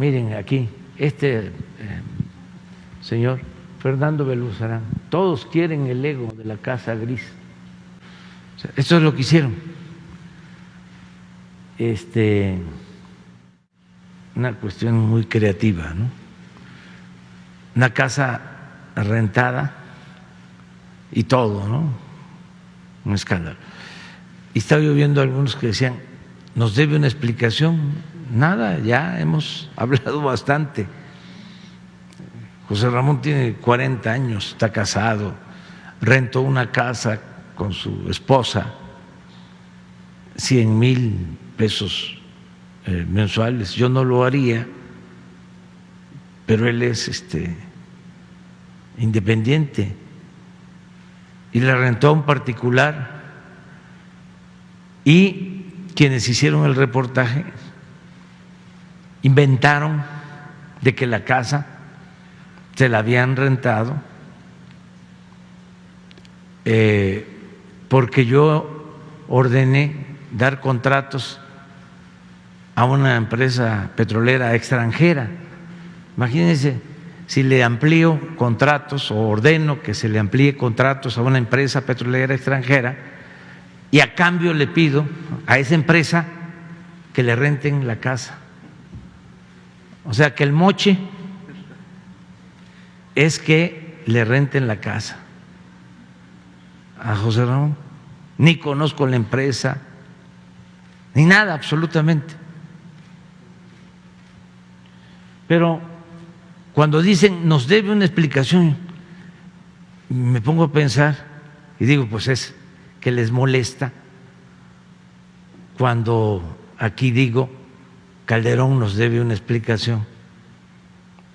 miren aquí, señor Fernando Beluzarán, todos quieren el ego de la Casa Gris. O sea, esto es lo que hicieron. Una cuestión muy creativa, ¿no? Una casa rentada y todo, ¿no? Un escándalo. Y estaba yo viendo a algunos que decían, nos debe una explicación. Nada, ya hemos hablado bastante. José Ramón tiene 40 años, está casado, rentó una casa con su esposa, 100,000 pesos mensuales. Yo no lo haría, pero él es independiente y le rentó a un particular, y quienes hicieron el reportaje inventaron de que la casa se la habían rentado porque yo ordené dar contratos a una empresa petrolera extranjera. Imagínense, si le amplío contratos o ordeno que se le amplíe contratos a una empresa petrolera extranjera y a cambio le pido a esa empresa que le renten la casa. O sea, que el moche es que le renten la casa a José Ramón. Ni conozco la empresa, ni nada, absolutamente. Pero cuando dicen nos debe una explicación, me pongo a pensar y digo, pues es que les molesta cuando aquí digo Calderón nos debe una explicación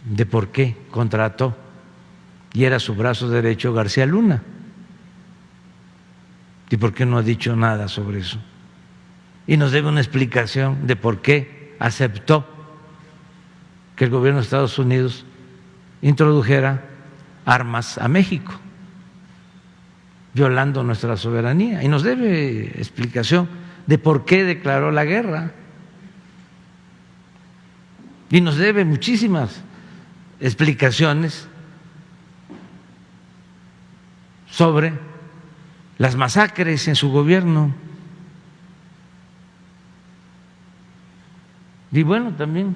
de por qué contrató y era su brazo derecho García Luna. ¿Y por qué no ha dicho nada sobre eso? Y nos debe una explicación de por qué aceptó que el gobierno de Estados Unidos introdujera armas a México, violando nuestra soberanía. Y nos debe explicación de por qué declaró la guerra. Y nos debe muchísimas explicaciones sobre las masacres en su gobierno. Y bueno, también,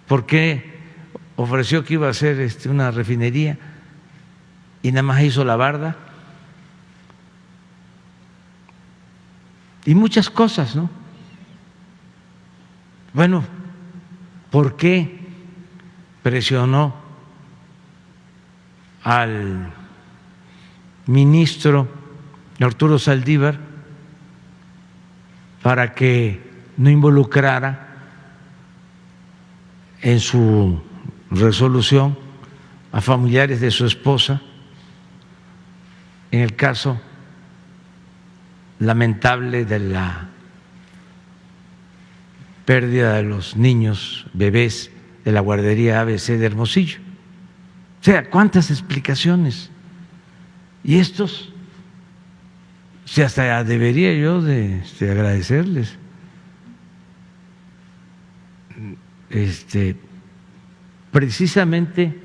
¿por qué ofreció que iba a hacer una refinería y nada más hizo la barda? Y muchas cosas, ¿no? Bueno, ¿por qué presionó al ministro Arturo Saldívar para que no involucrara en su resolución a familiares de su esposa en el caso lamentable de la pérdida de los niños, bebés de la guardería ABC de Hermosillo? O sea, ¿cuántas explicaciones? Y estos, si hasta debería yo de agradecerles, precisamente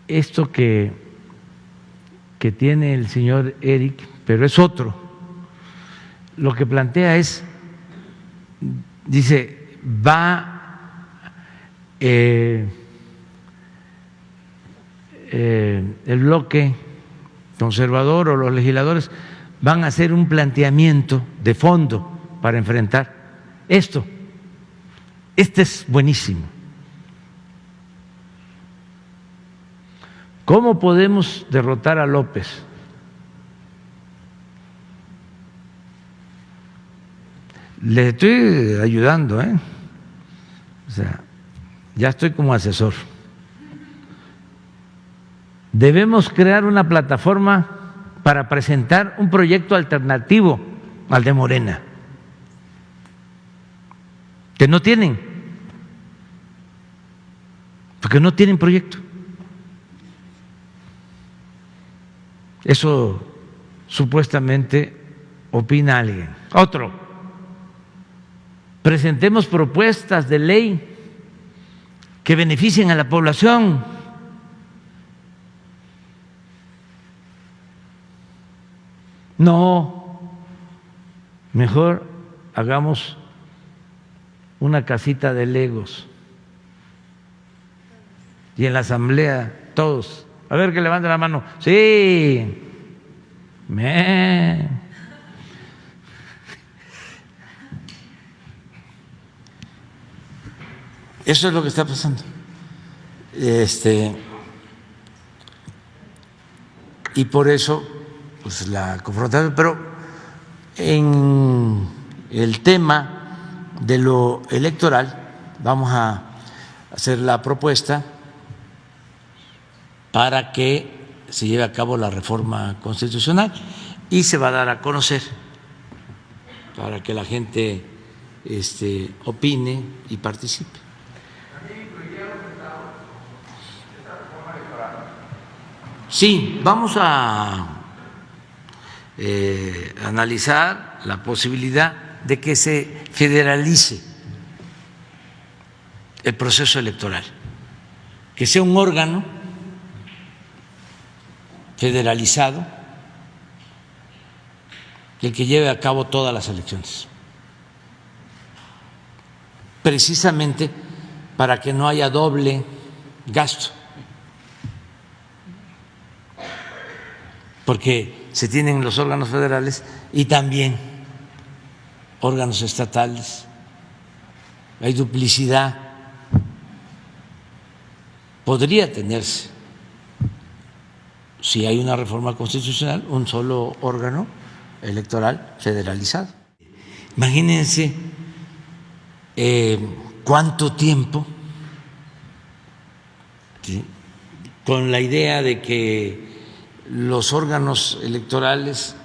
esto que tiene el señor Eric, pero es otro. Lo que plantea es, dice, va el bloque conservador o los legisladores van a hacer un planteamiento de fondo para enfrentar esto. Este es buenísimo. ¿Cómo podemos derrotar a López? Le estoy ayudando, o sea, ya estoy como asesor. Debemos crear una plataforma para presentar un proyecto alternativo al de Morena, que no tienen, porque no tienen proyecto. Eso supuestamente opina alguien. Otro, presentemos propuestas de ley que beneficien a la población. No, mejor hagamos una casita de legos y en la asamblea todos, a ver que levanten la mano. Sí, eso es lo que está pasando. Y por eso, pues la confrontación. Pero en el tema de lo electoral, vamos a hacer la propuesta para que se lleve a cabo la reforma constitucional y se va a dar a conocer para que la gente opine y participe. Sí, vamos a analizar la posibilidad de que se federalice el proceso electoral, que sea un órgano federalizado el que lleve a cabo todas las elecciones, precisamente para que no haya doble gasto, porque se tienen los órganos federales y también órganos estatales, hay duplicidad. Podría tenerse, si hay una reforma constitucional, un solo órgano electoral federalizado. Imagínense cuánto tiempo, ¿sí?, con la idea de que los órganos electorales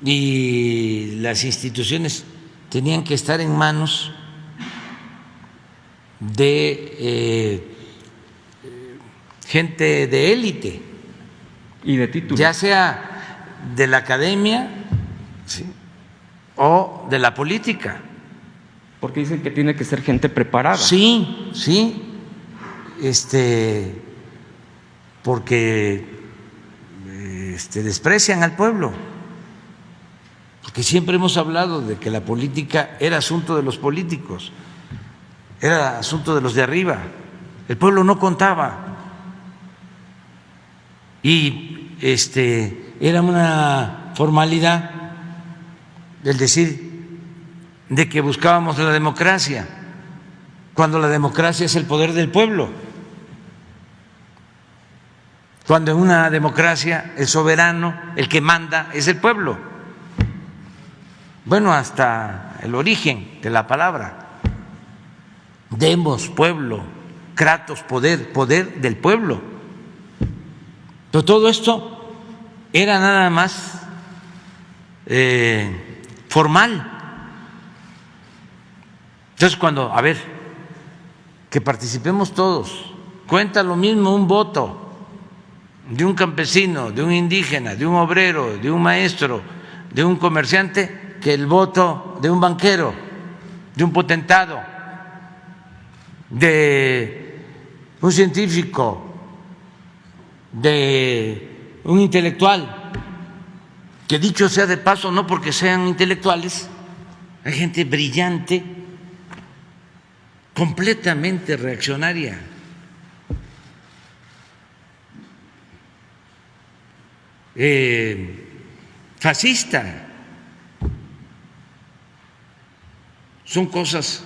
y las instituciones tenían que estar en manos de gente de élite y de título, ya sea de la academia, ¿sí?, o de la política. porque dicen que tiene que ser gente preparada. Sí, sí, porque desprecian al pueblo, porque siempre hemos hablado de que la política era asunto de los políticos, era asunto de los de arriba, el pueblo no contaba. Y era una formalidad el decir de que buscábamos la democracia, cuando la democracia es el poder del pueblo, cuando en una democracia el soberano, el que manda, es el pueblo. Bueno, hasta el origen de la palabra, demos, pueblo, kratos, poder, poder del pueblo. Pero todo esto era nada más formal. Entonces, cuando, a ver, que participemos todos, cuenta lo mismo un voto de un campesino, de un indígena, de un obrero, de un maestro, de un comerciante, que el voto de un banquero, de un potentado, de un científico, de un intelectual, que dicho sea de paso, no porque sean intelectuales, hay gente brillante, completamente reaccionaria, fascista. Son cosas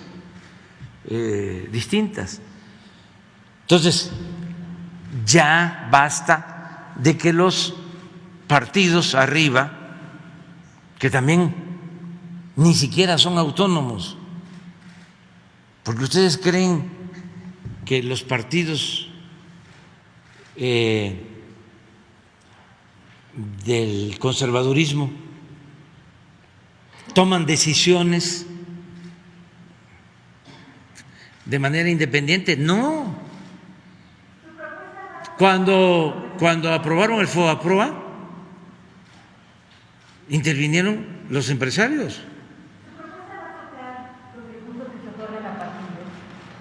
distintas. Entonces, ya basta de que los partidos arriba, que también ni siquiera son autónomos, porque ustedes creen que los partidos del conservadurismo toman decisiones de manera independiente. No. Cuando aprobaron el FOBAPROA, intervinieron los empresarios.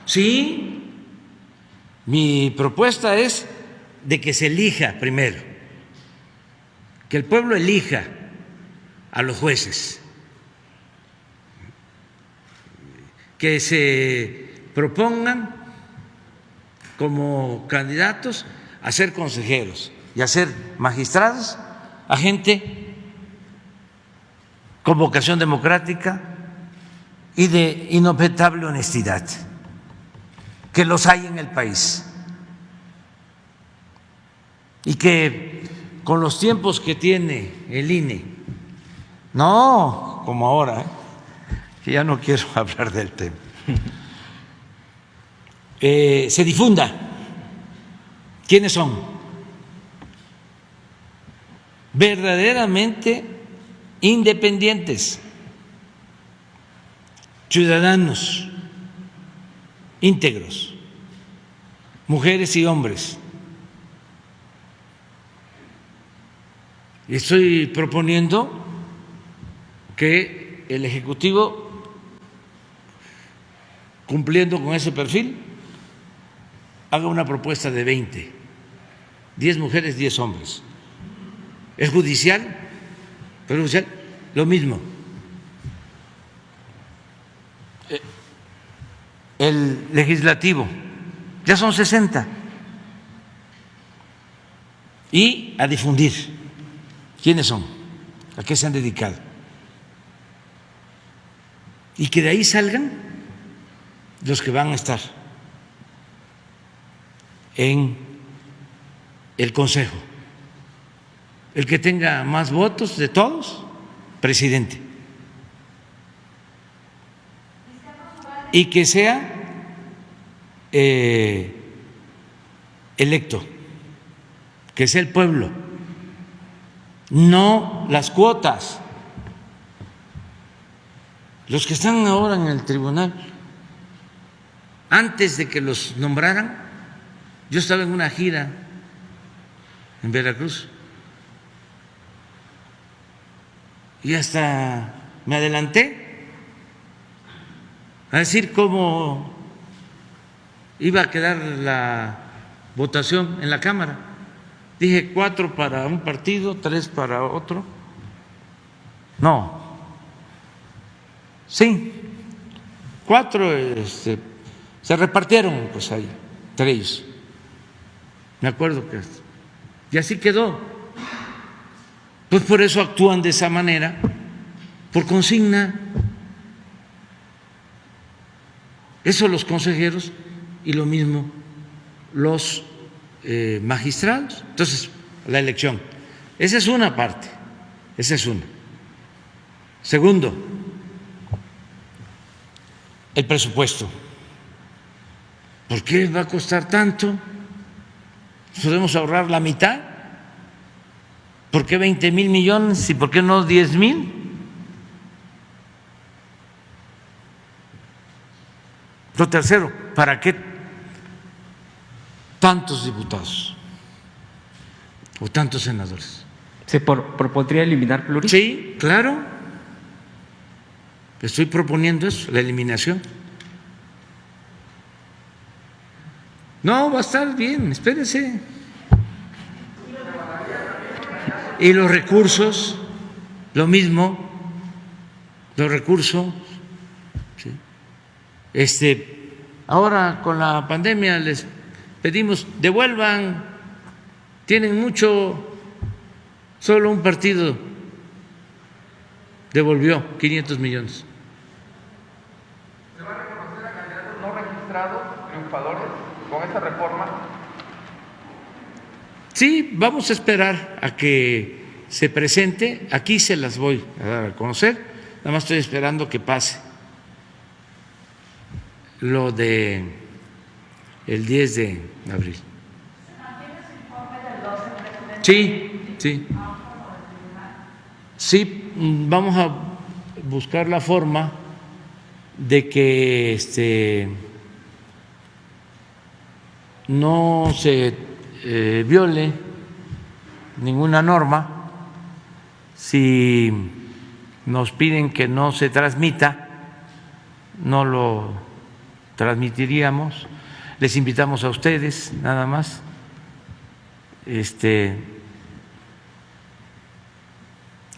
Sí, mi propuesta es de que se elija primero, que el pueblo elija a los jueces, que se propongan como candidatos a ser consejeros y a ser magistrados a gente con vocación democrática y de inobjetable honestidad, que los hay en el país y que con los tiempos que tiene el INE, no como ahora, que ya no quiero hablar del tema, se difunda quiénes son verdaderamente independientes, ciudadanos íntegros, mujeres y hombres. Estoy proponiendo que el Ejecutivo, cumpliendo con ese perfil, haga una propuesta de 20, 10 mujeres, 10 hombres. Es judicial, pero judicial, lo mismo. El legislativo, ya son 60. Y a difundir quiénes son, a qué se han dedicado. Y que de ahí salgan los que van a estar en el Consejo. El que tenga más votos de todos, presidente. Y que sea electo, que sea el pueblo, no las cuotas. Los que están ahora en el tribunal, antes de que los nombraran, yo estaba en una gira en Veracruz y hasta me adelanté a decir cómo iba a quedar la votación en la Cámara. Dije 4 para un partido, 3 para otro. No, sí, 4 se repartieron pues ahí, entre ellos. Me acuerdo que y así quedó. Pues por eso actúan de esa manera, por consigna. Eso los consejeros y lo mismo los magistrados. Entonces, la elección. Esa es una parte, esa es una. Segundo, el presupuesto. ¿Por qué va a costar tanto? ¿Podemos ahorrar la mitad? ¿Por qué 20,000 millones y por qué no 10,000? Lo tercero, ¿para qué tantos diputados o tantos senadores? ¿Se propondría eliminar pluris? Sí, claro. Estoy proponiendo eso, la eliminación. No, va a estar bien, espérese. Y los recursos, lo mismo, los recursos. ¿Sí? Ahora con la pandemia les pedimos devuelvan, tienen mucho, solo un partido devolvió 500 millones. ¿Se va a reconocer a candidatos no registrados, triunfadores, con esa reforma? Sí, vamos a esperar a que se presente, aquí se las voy a dar a conocer, nada más estoy esperando que pase lo de el 10 de abril. Sí, sí. Sí, vamos a buscar la forma de que no se viole ninguna norma. Si nos piden que no se transmita, no lo transmitiríamos. Les invitamos a ustedes, nada más.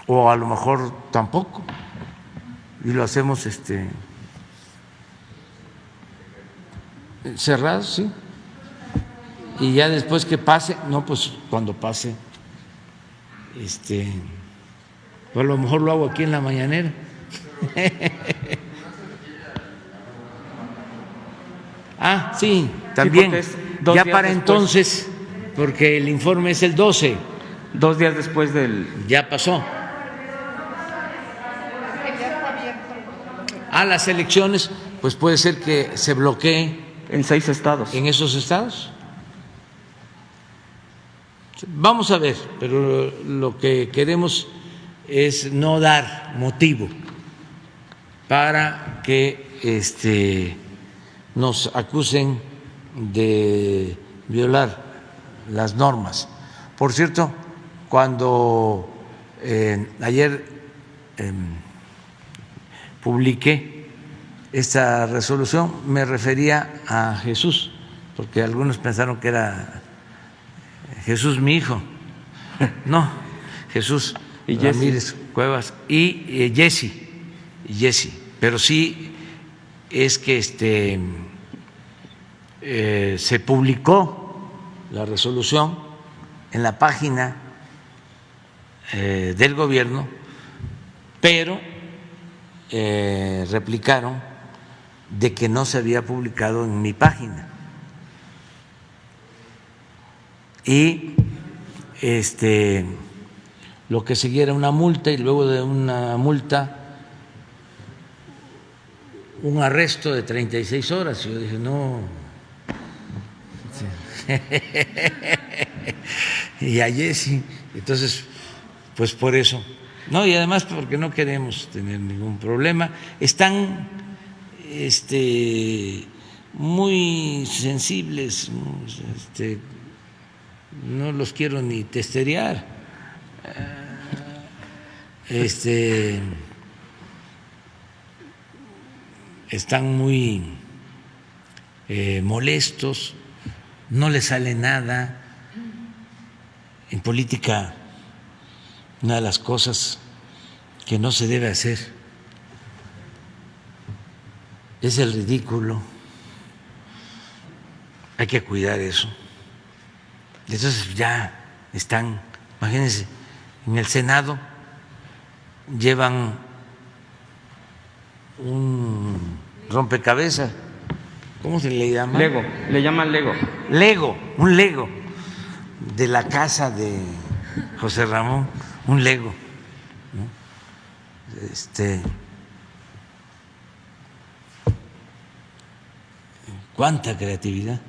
O a lo mejor tampoco, y lo hacemos cerrado, sí. Y ya después que pase, no, pues cuando pase, o a lo mejor lo hago aquí en la mañanera. Ah, sí, también. Ya para entonces, porque el informe es el 12. 2 días después del… Ya pasó. A las elecciones, pues puede ser que se bloquee En 6 estados. en esos estados. Vamos a ver, pero lo que queremos es no dar motivo para que nos acusen de violar las normas. Por cierto, cuando ayer publiqué esta resolución, me refería a Jesús, porque algunos pensaron que era Jesús mi hijo. No, Jesús Y Ramírez Cuevas y Jesse, pero sí es que se publicó la resolución en la página del gobierno, pero replicaron de que no se había publicado en mi página. Y lo que seguía era una multa, y luego de una multa un arresto de 36 horas. Y yo dije, no. Y a Jesse, entonces, pues por eso. No, y además porque no queremos tener ningún problema. Están muy sensibles, no los quiero ni testerear. Están muy molestos, no les sale nada. En política, una de las cosas que no se debe hacer es el ridículo. Hay que cuidar eso. Entonces ya están, imagínense, en el Senado llevan un rompecabezas, ¿cómo se le llama? Lego, le llaman Lego. Un Lego de la casa de José Ramón, un Lego, ¿no? ¿Cuánta creatividad?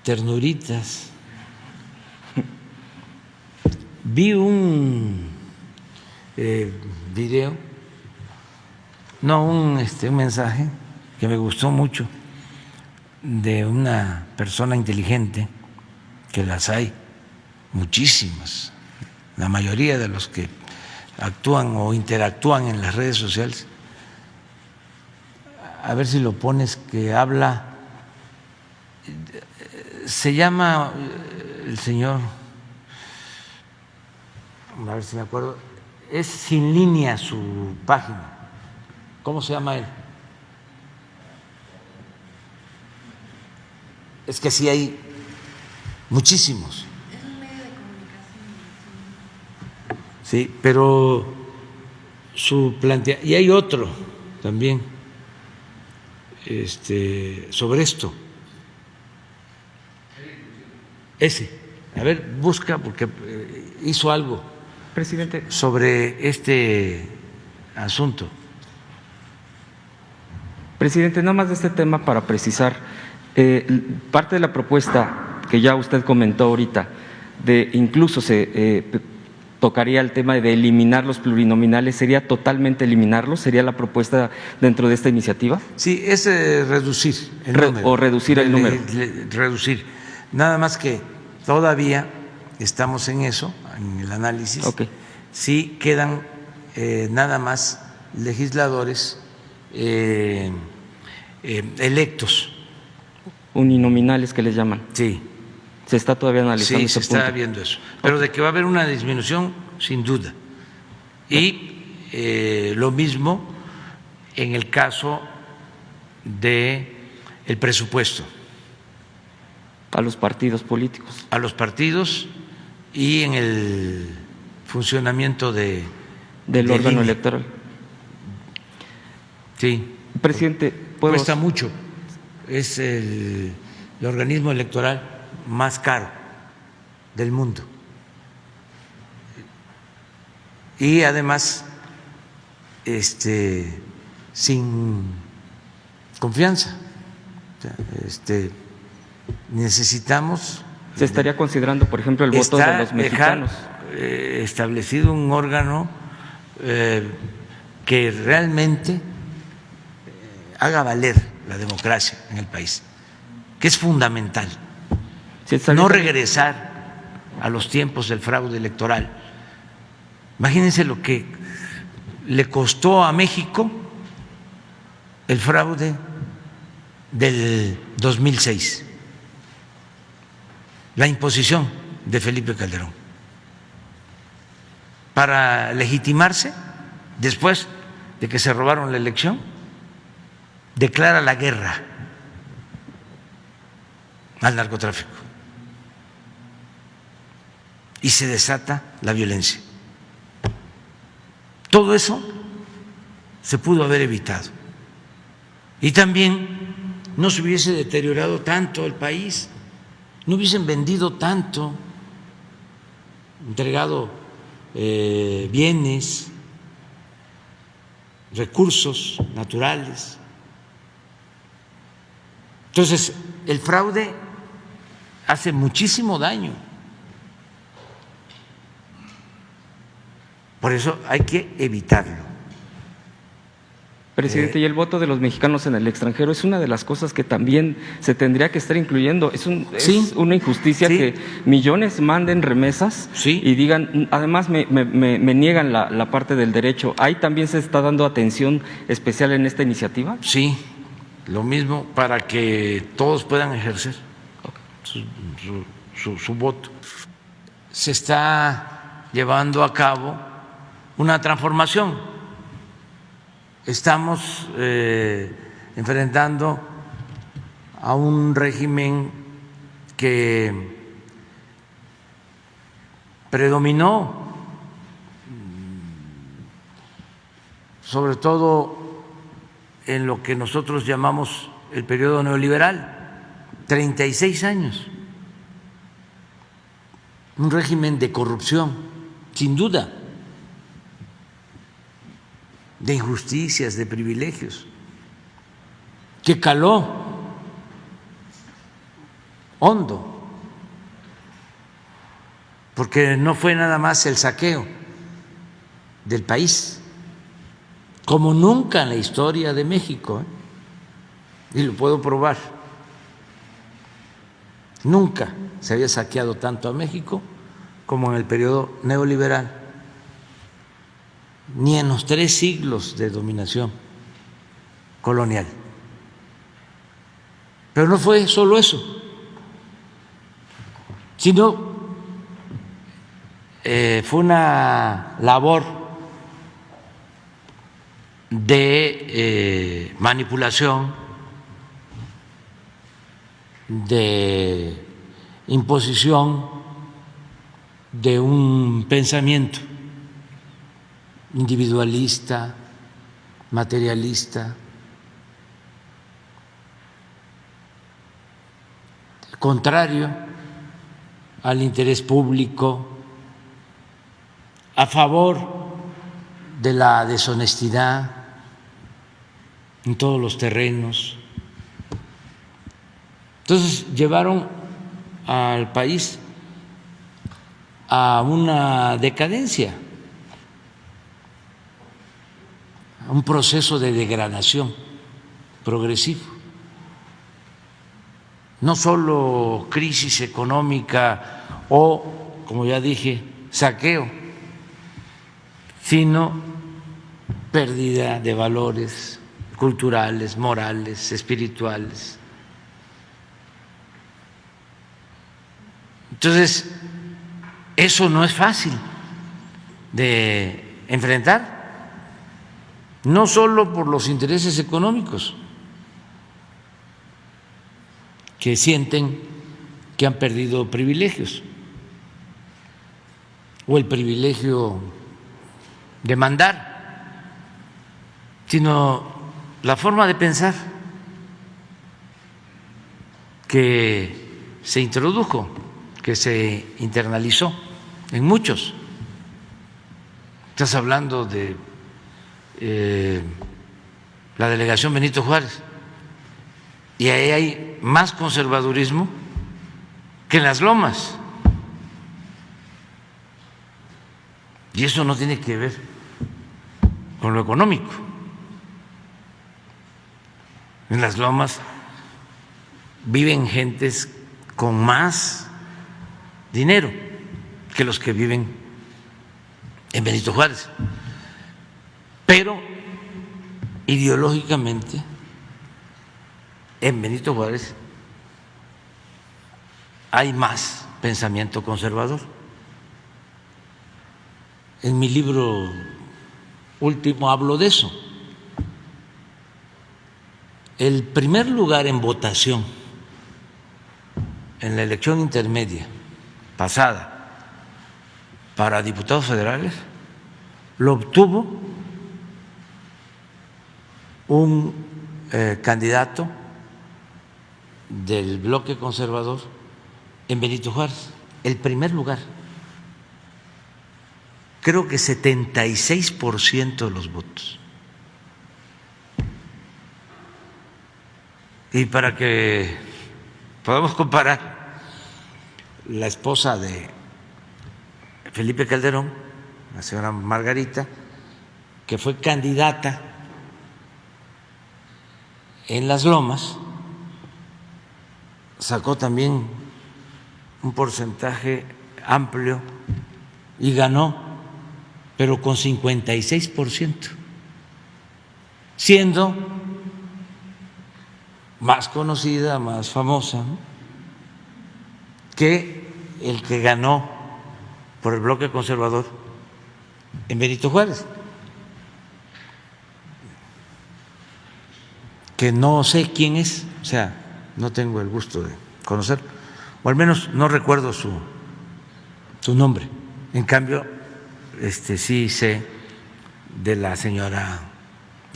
Ternuritas. Vi un video, no, un mensaje que me gustó mucho, de una persona inteligente, que las hay muchísimas, la mayoría de los que actúan o interactúan en las redes sociales. A ver si lo pones, que habla, se llama el señor, a ver si me acuerdo, es Sin Línea su página. ¿Cómo se llama él? Es que sí hay muchísimos. Es un medio de comunicación. Sí, pero su planteamiento, y hay otro también sobre esto. Ese, a ver, busca, porque hizo algo, Presidente, sobre este asunto. Presidente, nada más de este tema para precisar, parte de la propuesta que ya usted comentó ahorita, de incluso se tocaría el tema de eliminar los plurinominales, ¿sería totalmente eliminarlos? ¿Sería la propuesta dentro de esta iniciativa? Sí, es reducir el número. O reducir el número. Reducir. Nada más que todavía estamos en eso, en el análisis, Ok. sí quedan nada más legisladores electos. Uninominales que les llaman. Sí, Se está todavía analizando sí, ese se está punto. viendo eso. Pero de que va a haber una disminución, sin duda. Y lo mismo en el caso de el presupuesto A los partidos políticos. a los partidos y en el funcionamiento Del del órgano INE. electoral. Sí, Presidente, ¿puedo? cuesta mucho. Es el organismo electoral más caro del mundo. Y además, sin confianza. O sea, necesitamos. ¿Se estaría considerando, por ejemplo, el voto de Está los mexicanos? establecido un órgano que realmente haga valer la democracia en el país, que es fundamental. ¿Se estaría- No regresar a los tiempos del fraude electoral. Imagínense lo que le costó a México el fraude del 2006, la imposición de Felipe Calderón, para legitimarse después de que se robaron la elección, declara la guerra al narcotráfico y se desata la violencia. Todo eso se pudo haber evitado y también no se hubiese deteriorado tanto el país, no hubiesen vendido tanto, entregado bienes, recursos naturales. Entonces, el fraude hace muchísimo daño. Por eso hay que evitarlo. Presidente, y el voto de los mexicanos en el extranjero es una de las cosas que también se tendría que estar incluyendo. Es Sí. una injusticia Sí. que millones manden remesas Sí. y digan, además me niegan la parte del derecho. ¿Ahí también se está dando atención especial en esta iniciativa? Sí, lo mismo para que todos puedan ejercer su voto. Se está llevando a cabo una transformación. Estamos enfrentando a un régimen que predominó, sobre todo en lo que nosotros llamamos el periodo neoliberal, 36 años, un régimen de corrupción, sin duda, de injusticias, de privilegios, que caló hondo, porque no fue nada más el saqueo del país, como nunca en la historia de México, y lo puedo probar. Nunca se había saqueado tanto a México como en el periodo neoliberal, ni en los 3 siglos de dominación colonial. Pero no fue solo eso, sino fue una labor de manipulación, de imposición de un pensamiento individualista, materialista, contrario al interés público, a favor de la deshonestidad en todos los terrenos. Entonces llevaron al país a una decadencia, a un proceso de degradación progresivo. No solo crisis económica o, como ya dije, saqueo, sino pérdida de valores culturales, morales, espirituales. Entonces, eso no es fácil de enfrentar, no solo por los intereses económicos que sienten que han perdido privilegios o el privilegio de mandar, sino la forma de pensar que se introdujo, que se internalizó en muchos. Estás hablando de la delegación Benito Juárez, y ahí hay más conservadurismo que en las Lomas. Y eso no tiene que ver con lo económico. En las Lomas viven gentes con más dinero que los que viven en Benito Juárez, pero ideológicamente en Benito Juárez hay más pensamiento conservador. En mi libro último hablo de eso. El primer lugar en votación en la elección intermedia pasada para diputados federales lo obtuvo un candidato del bloque conservador en Benito Juárez, el primer lugar. Creo que 76% de los votos. Y para que podamos comparar, la esposa de Felipe Calderón, la señora Margarita, que fue candidata en Las Lomas, sacó también un porcentaje amplio y ganó, pero con 56%, siendo más conocida, más famosa, ¿no?, que el que ganó por el bloque conservador en Benito Juárez, que no sé quién es, o sea, no tengo el gusto de conocerlo, o al menos no recuerdo su nombre. En cambio, sí sé de la señora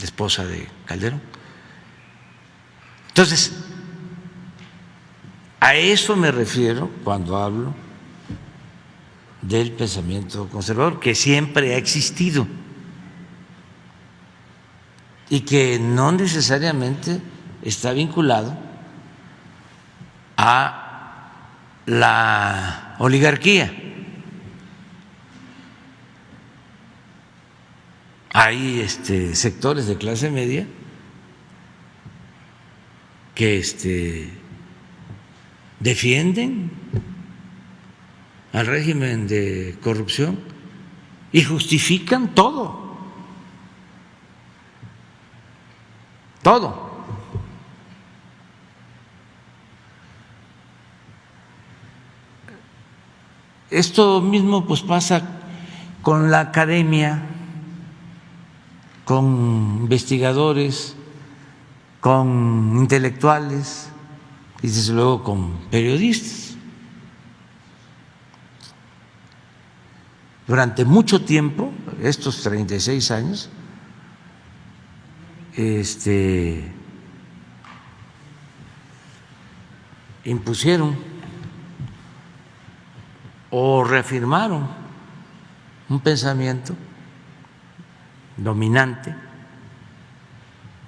esposa de Calderón. Entonces, a eso me refiero cuando hablo del pensamiento conservador, que siempre ha existido y que no necesariamente está vinculado a la oligarquía. Hay sectores de clase media que defienden al régimen de corrupción y justifican todo. Esto mismo pues pasa con la academia, con investigadores, con intelectuales y desde luego con periodistas. Durante mucho tiempo, estos 36 años, impusieron o reafirmaron un pensamiento dominante,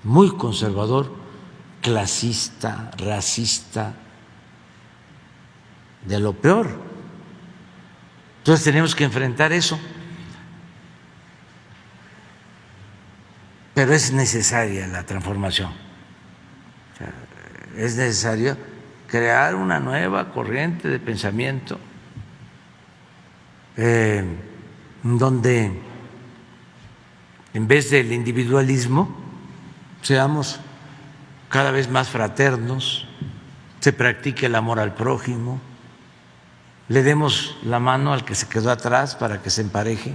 muy conservador, clasista, racista, de lo peor. Entonces tenemos que enfrentar eso, pero es necesaria la transformación. O sea, es necesario crear una nueva corriente de pensamiento donde en vez del individualismo seamos cada vez más fraternos, se practique el amor al prójimo, le demos la mano al que se quedó atrás para que se empareje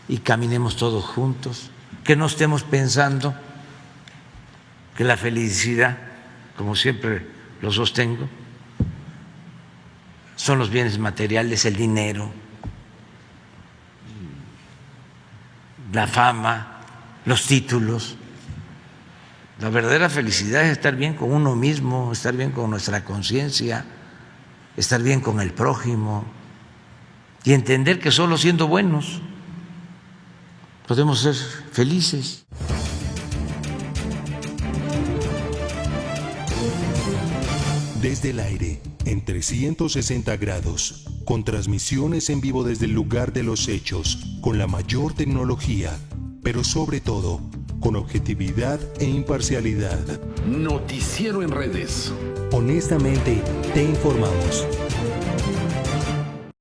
y caminemos todos juntos, que no estemos pensando que la felicidad, como siempre lo sostengo, son los bienes materiales, el dinero, la fama, los títulos. La verdadera felicidad es estar bien con uno mismo, estar bien con nuestra conciencia, estar bien con el prójimo y entender que solo siendo buenos podemos ser felices. Desde el aire, en 360 grados, con transmisiones en vivo desde el lugar de los hechos, con la mayor tecnología, pero sobre todo, con objetividad e imparcialidad. Noticiero en redes. Honestamente, te informamos.